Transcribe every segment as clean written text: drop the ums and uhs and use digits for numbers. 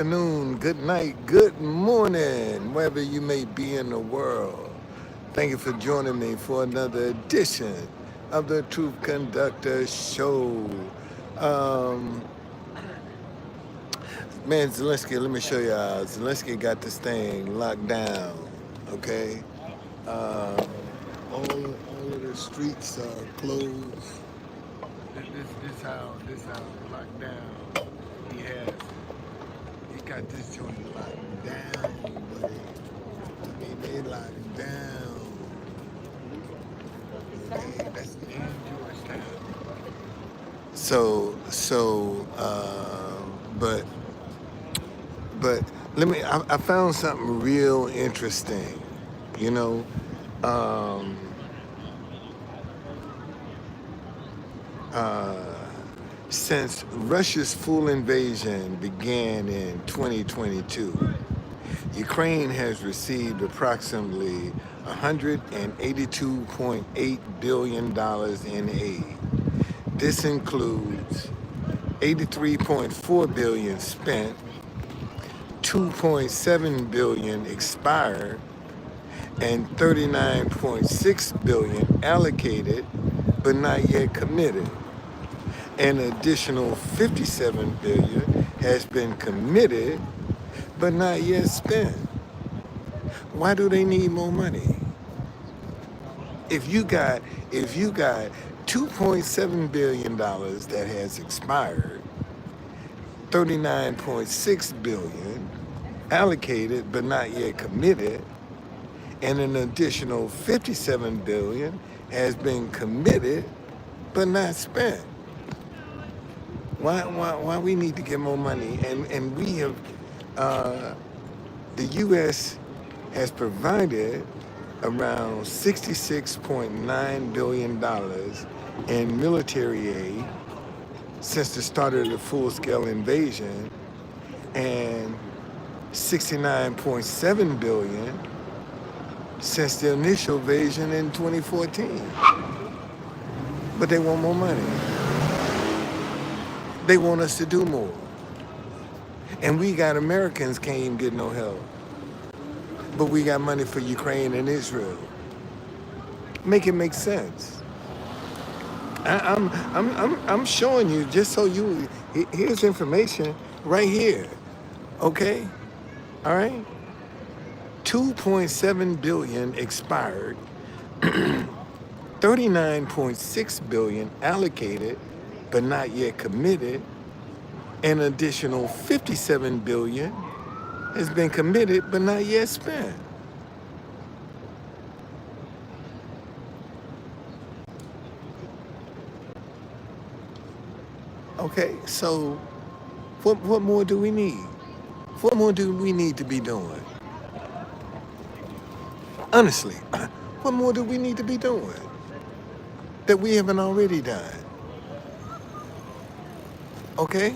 Afternoon, good night, good morning, wherever you may be in the world. Thank you for joining me for another edition of the Truth Conductor Show. Um, man, Zelenskyy, let me show y'all. Zelenskyy got this thing locked down, okay? Um, all of the streets are closed. This how locked down he has it. He got this joint locked down, buddy. I mean, they locked down. Okay, that's in Georgetown. But but let me. I found something real interesting. You know, um, uh, since Russia's full invasion began in 2022. Ukraine has received approximately $182.8 billion in aid. This includes 83.4 billion spent, 2.7 billion expired, and 39.6 billion allocated but not yet committed. An additional 57 billion has been committed but not yet spent. Why do they need more money? If you got 2.7 billion dollars that has expired, 39.6 billion allocated but not yet committed, and an additional 57 billion has been committed but not spent. Why we need to get more money? And we have the U.S. has provided around $66.9 billion in military aid since the start of the full-scale invasion, and 69.7 billion since the initial invasion in 2014. But they want more money. They want us to do more. And we got Americans can't even get no help. But we got money for Ukraine and Israel. Make it make sense. I'm showing you just so you. Here's information right here. Okay, all right. 2.7 billion expired. 39.6 billion allocated, but not yet committed. An additional 57 billion has been committed but not yet spent. Okay, so what more do we need? What more do we need to be doing? Honestly, what more do we need to be doing that we haven't already done? Okay?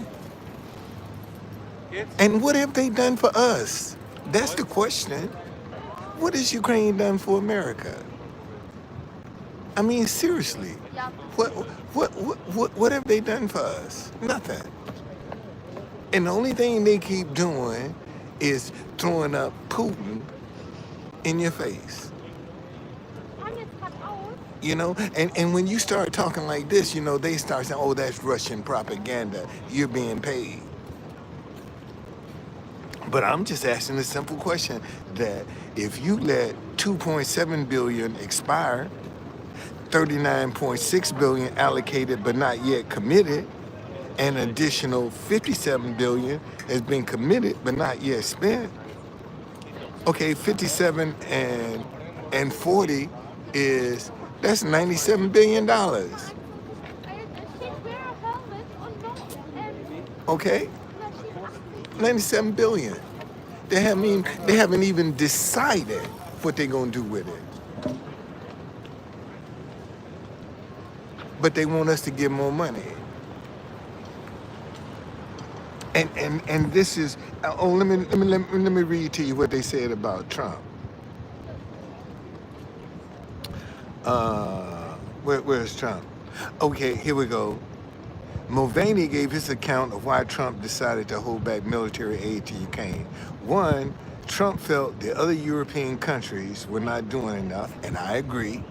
And what have they done for us? That's the question. What has Ukraine done for America? I mean, seriously, what have they done for us? Nothing. And the only thing they keep doing is throwing up Putin in your face. You know, and when you start talking like this, you know, they start saying, oh, that's Russian propaganda. You're being paid. But I'm just asking a simple question that if you let 2.7 billion expire, 39.6 billion allocated but not yet committed, an additional 57 billion has been committed but not yet spent. Okay, 57 and 40 is that's $97 billion. Okay, 97 billion. They haven't even decided what they're gonna do with it. But they want us to give more money. And this is let me read to you what they said about Trump. Where's Trump? Okay, here we go. Mulvaney gave his account of why Trump decided to hold back military aid to Ukraine. One, Trump felt the other European countries were not doing enough, and I agree.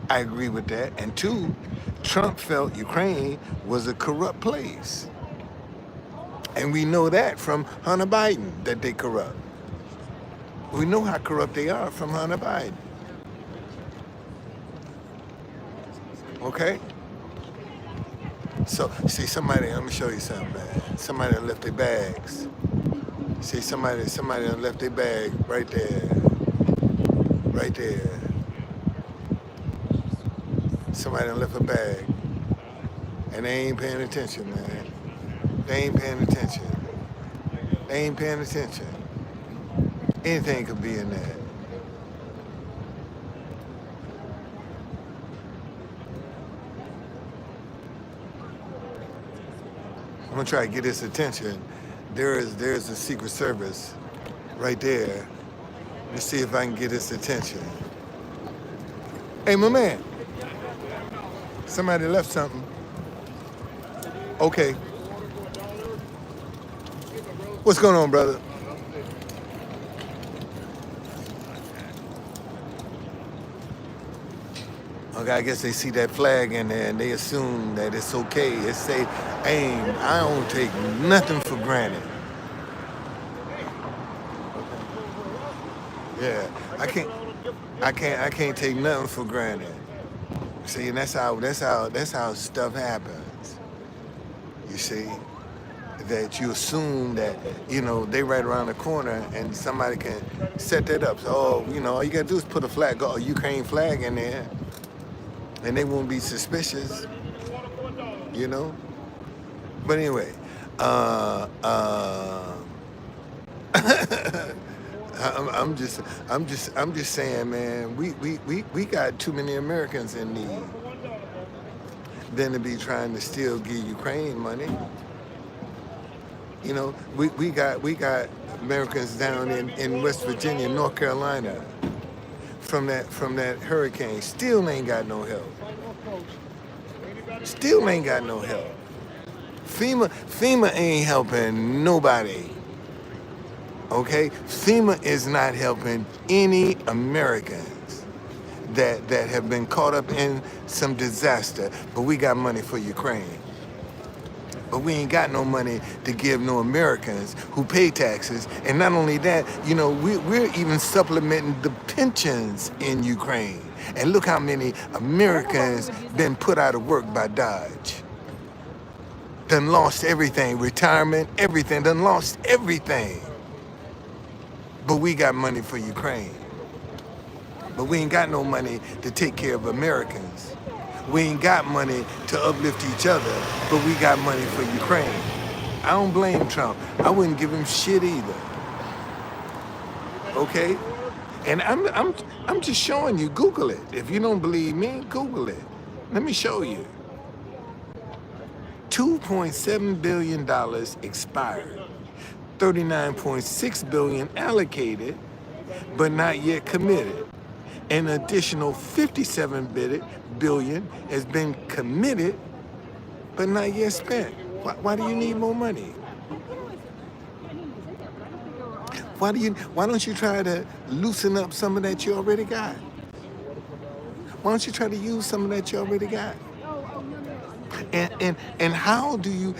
I agree with that. And two, Trump felt Ukraine was a corrupt place. And we know that from Hunter Biden, that they corrupt. We know how corrupt they are from Hunter Biden. Okay? So, see, somebody, let me show you something, man. Somebody done left their bags. See, somebody done left their bag right there. Right there. Somebody done left a bag. And they ain't paying attention, man. They ain't paying attention. They ain't paying attention. Anything could be in there. I'm gonna try to get his attention. There's a Secret Service right there. Let's see if I can get his attention. Hey, my man. Somebody left something. Okay. What's going on, brother? Okay, I guess they see that flag in there and they assume that it's okay. It say, hey, I don't take nothing for granted. Yeah, I can't take nothing for granted. See, and that's how stuff happens. You see, that you assume that they right around the corner and somebody can set that up. So, all you gotta do is put a Ukraine flag in there, and they won't be suspicious. But anyway, I'm just saying, man. We got too many Americans in need than to be trying to still give Ukraine money. We got Americans down in West Virginia, North Carolina, from that hurricane. Still ain't got no help. Still ain't got no help. FEMA ain't helping nobody. Okay? FEMA is not helping any Americans that have been caught up in some disaster, but we got money for Ukraine. But we ain't got no money to give no Americans who pay taxes. And not only that, we're even supplementing the pensions in Ukraine. And look how many Americans been put out of work by Dodge. Done lost everything, retirement, everything, done lost everything. But we got money for Ukraine. But we ain't got no money to take care of Americans. We ain't got money to uplift each other, but we got money for Ukraine. I don't blame Trump. I wouldn't give him shit either. Okay? And I'm just showing you. Google it. If you don't believe me, Google it. Let me show you. $2.7 billion expired. $39.6 billion allocated, but not yet committed. An additional $57 billion has been committed, but not yet spent. Why do you need more money? Why don't you try to loosen up some of that you already got? Why don't you try to use some of that you already got? And how do you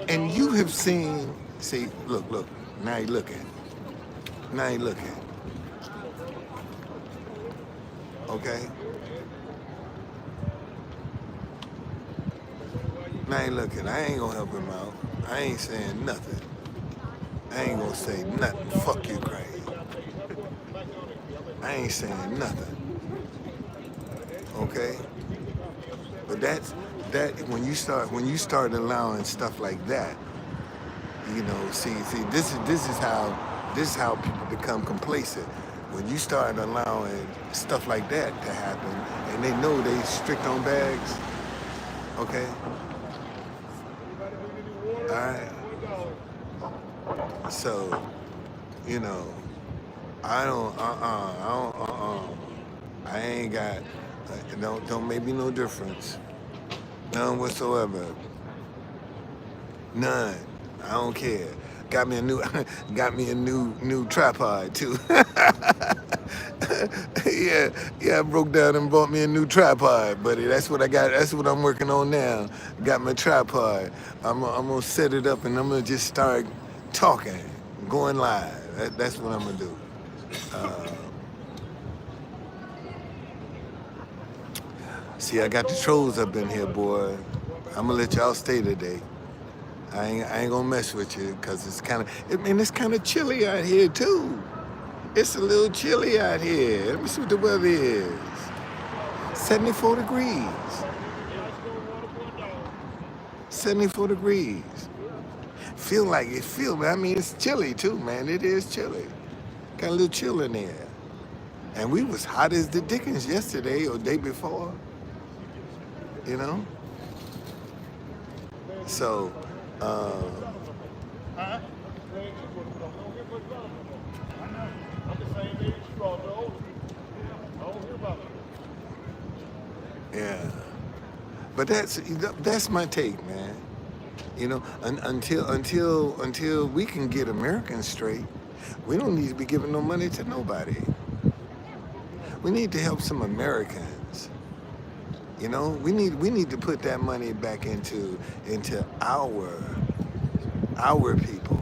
and you have seen, see, look, now you're looking. Okay? Now you're looking. I ain't gonna help him out. I ain't saying nothing. I ain't gonna say nothing. Fuck Ukraine. I ain't saying nothing. Okay? But that when you start allowing stuff like that, see this is how people become complacent. When you start allowing stuff like that to happen, and they know they strict on bags, okay? All right. So, I ain't got. Don't make me no difference. None whatsoever. None. I don't care. Got me a new, got me a new tripod too. yeah, yeah. I broke down and bought me a new tripod, buddy. That's what I got. That's what I'm working on now. Got my tripod. I'm gonna set it up and I'm gonna just start talking, going live. That's what I'm gonna do. Uh, See, I got the trolls up in here, boy. I'm gonna let y'all stay today. I ain't gonna mess with you because it's kind of, I mean, it's kind of chilly out here too. It's a little chilly out here. Let me see what the weather is. 74 degrees. 74 degrees. I mean, it's chilly too, man. It is chilly. Got a little chill in there. And we was hot as the dickens yesterday or day before, you know? So, uh, yeah. But that's my take, man. You know, until we can get Americans straight, we don't need to be giving no money to nobody. We need to help some Americans. You know, we need to put that money back into our people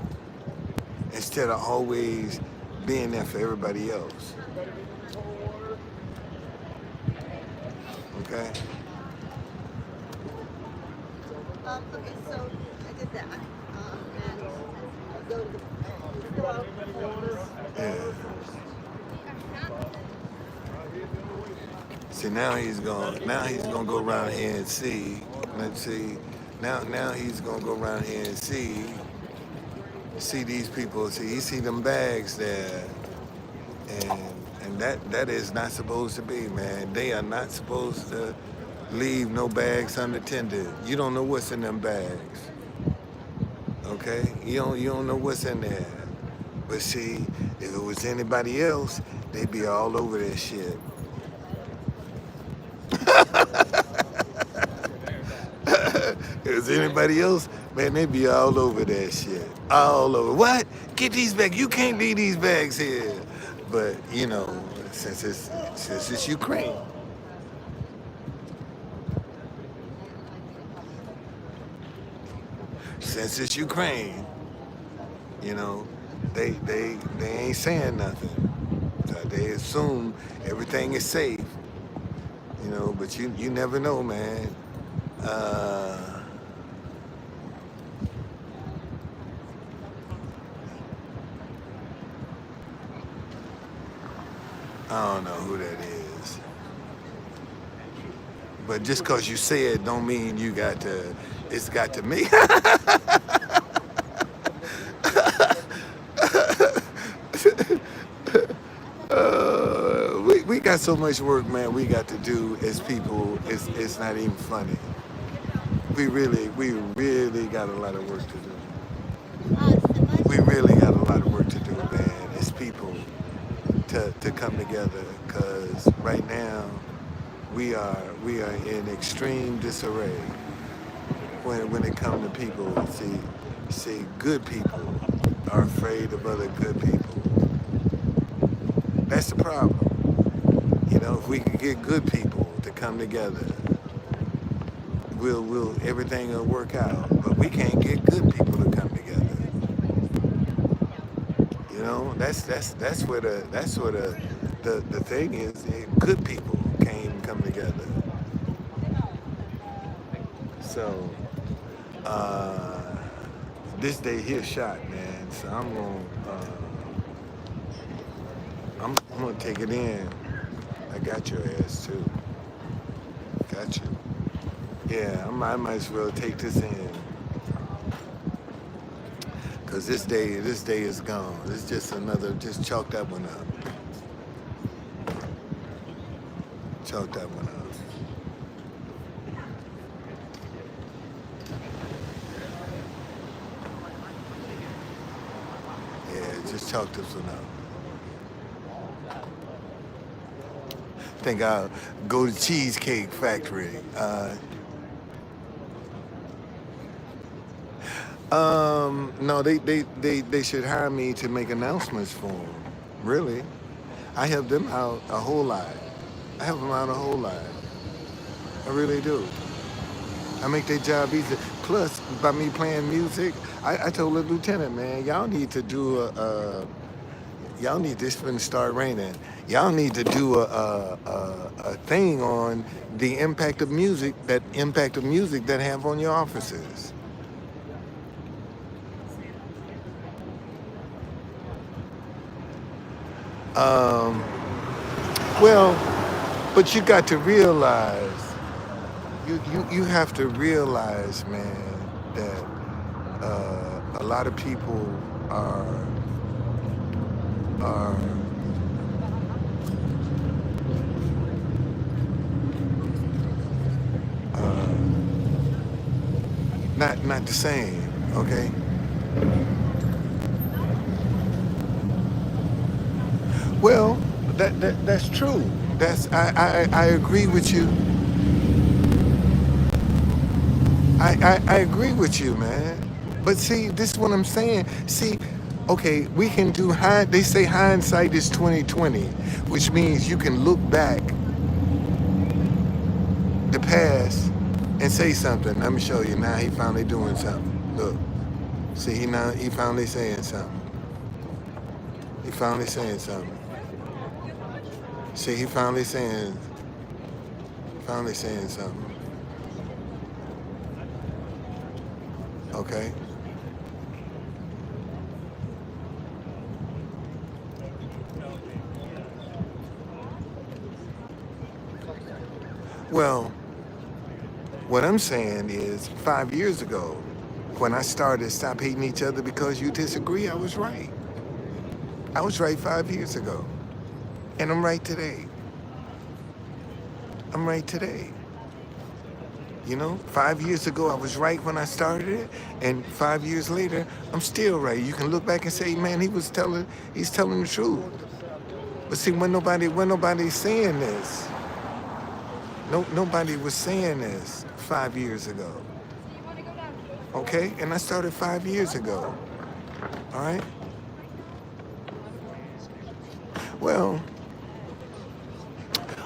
instead of always being there for everybody else. Okay. Okay, so I did that. And I go to the fill out the forms. Yeah. See, now he's gonna go around here and see. Let's see. Now he's gonna go around here and see these people. See, he see them bags there, and that is not supposed to be, man. They are not supposed to leave no bags unattended. You don't know what's in them bags. Okay? You don't know what's in there. But see, if it was anybody else, they'd be all over that shit. If it was anybody else, man, they'd be all over that shit. All over. What? Get these bags. You can't leave these bags here. But, you know, since it's Ukraine. Since it's Ukraine, you know, they ain't saying nothing. They assume everything is safe, you know, but you never know, man. I don't know who that is. But just because you say it don't mean it's got to me. We got so much work, man, we got to do as people, it's not even funny. We really got a lot of work to do. We really got a lot of work to do, man, as people to come together, because right now we are in extreme disarray when it comes to people. See, good people are afraid of other good people. That's the problem. You know, if we can get good people to come together, everything will work out. But we can't get good people to come together. You know, that's where the thing is. Good people can't come together. So this day here shot, man. So I'm gonna take it in. I got your ass too. Got you. Yeah, I might as well take this in. Cause this day is gone. It's just chalk that one up. Chalk that one up. Yeah, just chalk this one up. Think I'll go to Cheesecake Factory. No, they should hire me to make announcements for them. Really, I help them out a whole lot. I help them out a whole lot. I really do. I make their job easy. Plus, by me playing music, I told the lieutenant, man, y'all need to do y'all need this when it start raining. Y'all need to do a thing on the impact of music that have on your officers. Um, well, but you got to realize, you have to realize, man, that a lot of people are are uh, not the same. Okay. Well, that's true. I agree with you. I agree with you, man. But see, this is what I'm saying. See, okay, we can do they say hindsight is 2020, which means you can look back the past and say something. Let me show you. Now he finally doing something. Look. See, he finally saying something. He finally saying something. See, he finally saying something. Okay. Well, what I'm saying is 5 years ago, when I started Stop Hating Each Other Because You Disagree, I was right. I was right 5 years ago. And I'm right today. I'm right today. 5 years ago, I was right when I started it. And 5 years later, I'm still right. You can look back and say, man, he's telling the truth. But see, when nobody's saying this, nobody was saying this 5 years ago. Okay? And I started 5 years ago. All right?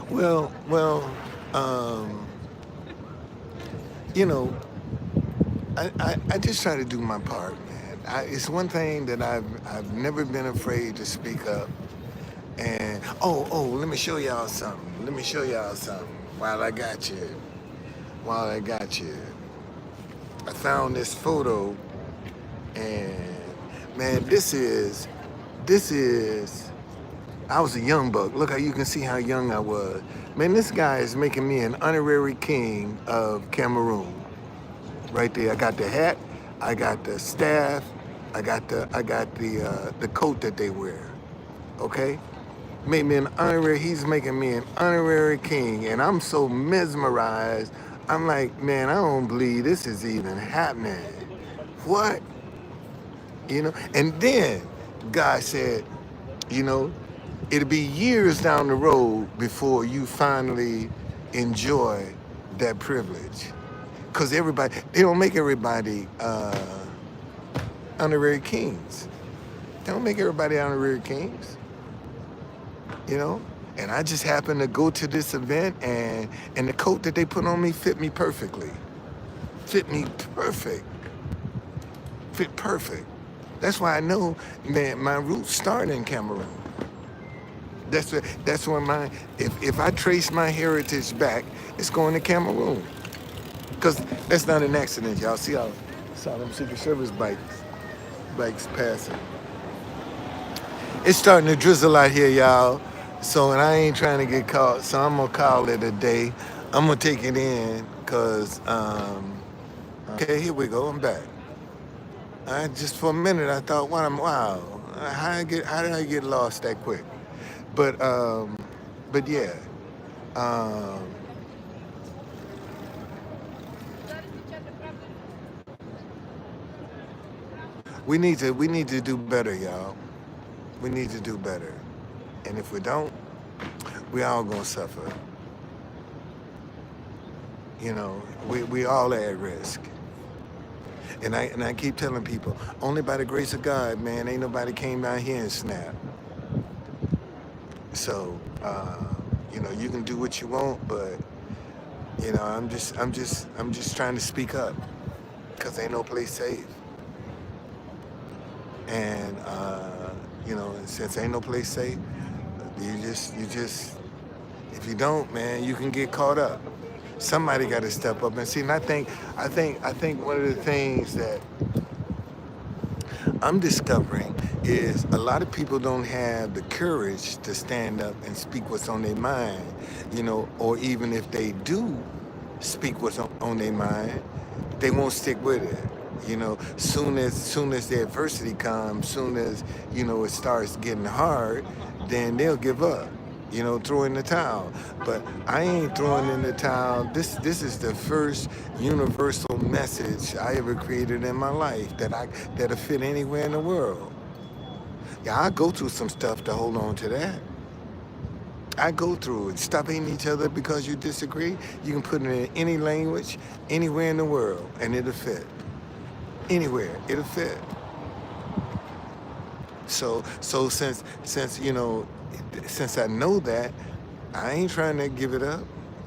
Well, well, um, you know, I just try to do my part, man. It's one thing that I've never been afraid to speak up. And let me show y'all something. Let me show y'all something. While I got you, while I got you, I found this photo, and man, this is. I was a young buck. Look how you can see how young I was. Man, this guy is making me an honorary king of Cameroon. Right there, I got the hat, I got the staff, I got the coat that they wear. Okay, made me an honorary. He's making me an honorary king, and I'm so mesmerized. I'm like, man, I don't believe this is even happening. What? And then God said, you know, it'll be years down the road before you finally enjoy that privilege. Because they don't make everybody honorary kings. They don't make everybody honorary kings, you know? And I just happened to go to this event, and the coat that they put on me fit me perfectly. Fit me perfect. Fit perfect. That's why I know, man, my roots start in Cameroon. That's where if I trace my heritage back, it's going to Cameroon. Because that's not an accident, y'all. See how saw them Secret Service bikes passing. It's starting to drizzle out here, y'all. So, and I ain't trying to get caught, so I'm gonna call it a day. I'm gonna take it in, cause okay, here we go. I'm back. Just for a minute, I thought, wow, how did I get lost that quick? But yeah, um, we need to do better, y'all. We need to do better, and if we don't, we all gonna suffer. We all at risk. And I keep telling people, only by the grace of God, man, ain't nobody came down here and snapped. So, you can do what you want, but I'm just trying to speak up, cause ain't no place safe. And since ain't no place safe, you just if you don't, man, you can get caught up. Somebody got to step up and see. And I think one of the things that I'm discovering is a lot of people don't have the courage to stand up and speak what's on their mind, or even if they do speak what's on their mind, they won't stick with it. Soon as the adversity comes, soon as it starts getting hard, then they'll give up. Throw in the towel. But I ain't throwing in the towel. This is the first universal message I ever created in my life that'll fit anywhere in the world. Yeah, I go through some stuff to hold on to that. I go through it. Stop hating each other because you disagree. You can put it in any language, anywhere in the world, and it'll fit. Anywhere, it'll fit. So since I know that, I ain't trying to give it up.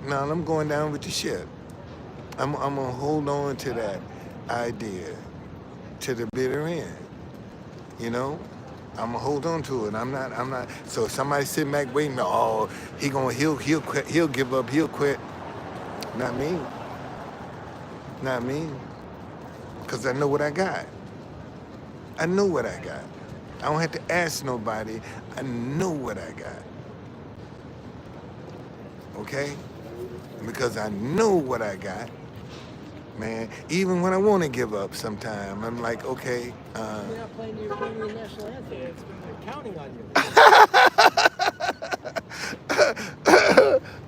No, I'm going down with the ship. I'm gonna hold on to that idea to the bitter end. I'm gonna hold on to it. I'm not. So if somebody sitting back waiting, oh, he'll quit, he'll give up, he'll quit. Not me. Not me. Cause I know what I got. I know what I got. I don't have to ask nobody. I know what I got. Okay? Because I know what I got, man. Even when I want to give up sometime, I'm like, okay. You're not playing your national anthem. They're counting on you.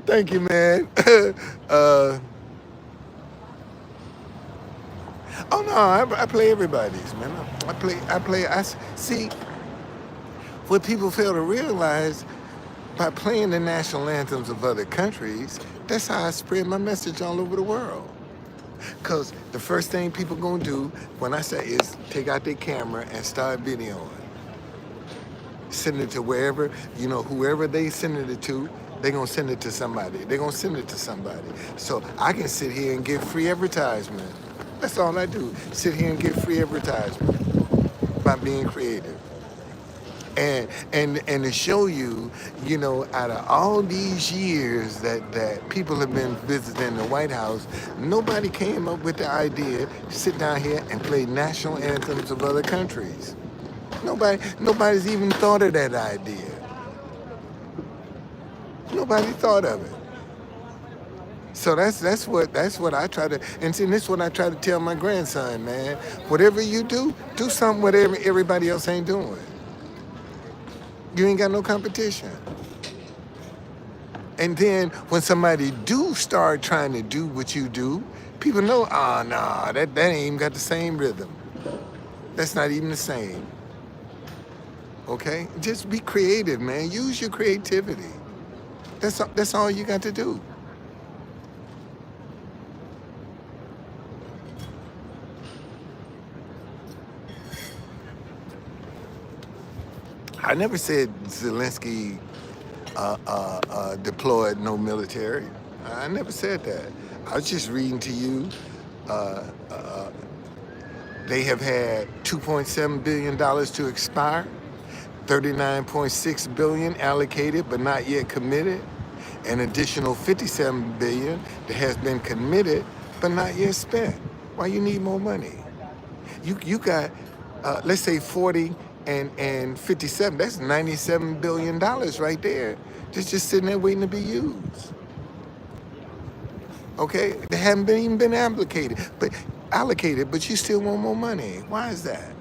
Thank you, man. Oh no, I play everybody's, man. See, what people fail to realize, by playing the national anthems of other countries, that's how I spread my message all over the world. Because the first thing people gonna do when I say is take out their camera and start videoing. Send it to wherever, whoever they send it to, they gonna send it to somebody. They gonna send it to somebody. So I can sit here and get free advertisement. That's all I do. Sit here and get free advertisement by being creative. And to show you, out of all these years that people have been visiting the White House, nobody came up with the idea to sit down here and play national anthems of other countries. Nobody's even thought of that idea. Nobody thought of it. So that's what I try to, and see, this is what I try to tell my grandson, man. Whatever you do something whatever everybody else ain't doing. You ain't got no competition. And then when somebody do start trying to do what you do, people know, nah, that ain't even got the same rhythm. That's not even the same. Okay? Just be creative, man. Use your creativity. That's all you got to do. I never said Zelenskyy deployed no military. I never said that. I was just reading to you. They have had $2.7 billion to expire, $39.6 billion allocated but not yet committed, an additional $57 billion that has been committed but not yet spent. Why you need more money? You got, let's say 40 and 57. That's $97 billion right there. Just sitting there waiting to be used. Okay, they haven't even been allocated, but you still want more money. Why is that?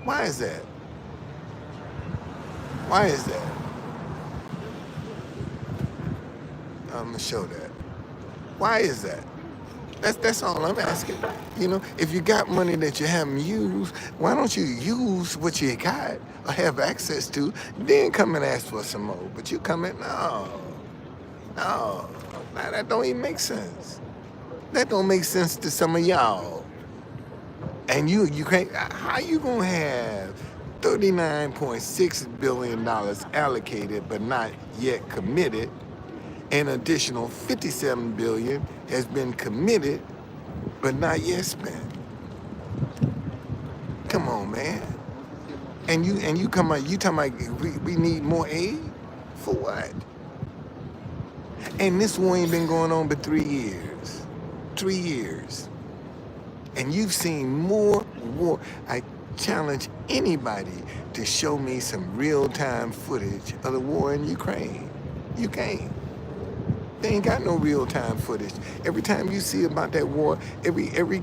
Why is that? Why is that? I'm gonna show that. Why is that? That's all I'm asking. If you got money that you haven't used, why don't you use what you got or have access to, then come and ask for some more? But you come in, no, that don't even make sense. That don't make sense to some of y'all. And you can't. How you gonna have $39.6 billion allocated but not yet committed? An additional 57 billion has been committed but not yet spent. Come on, man. And you come out. You talking about we need more aid for what? And this war ain't been going on but 3 years. 3 years. And you've seen more war. I challenge anybody to show me some real-time footage of the war in Ukraine. You can't. They ain't got no real-time footage. Every time you see about that war, every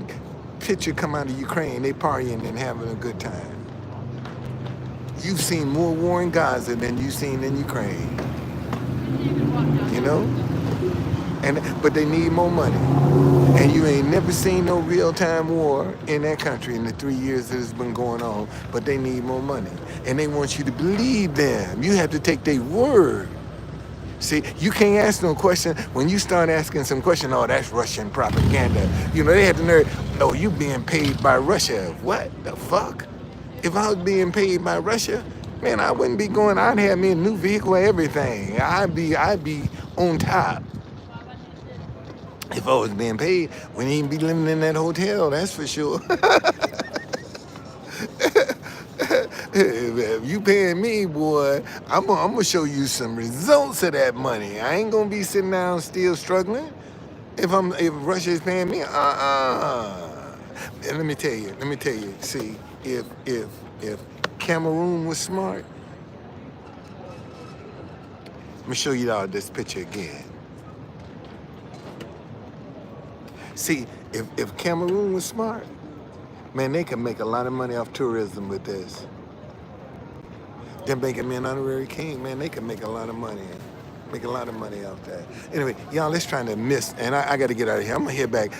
picture come out of Ukraine, they partying and having a good time. You've seen more war in Gaza than you've seen in Ukraine. You know? But they need more money. And you ain't never seen no real-time war in that country in the 3 years that it's been going on, but they need more money. And they want you to believe them. You have to take their word. See, you can't ask no question. When you start asking some question, oh, that's Russian propaganda. You know, they had the nerve, no, you being paid by Russia. What the fuck? If I was being paid by Russia, man, I wouldn't be going, I'd have me a new vehicle, everything. I'd be on top. If I was being paid, we wouldn't even be living in that hotel, that's for sure. If you paying me, boy, I'm gonna show you some results of that money. I ain't gonna be sitting down still struggling. If Russia is paying me, And let me tell you. See, if Cameroon was smart, let me show you all this picture again. See, if Cameroon was smart, man, they could make a lot of money off tourism with this. They're making me an honorary king, man. They can make a lot of money. Make a lot of money off that. Anyway, y'all, let's try to miss, and I got to get out of here. I'm going to head back.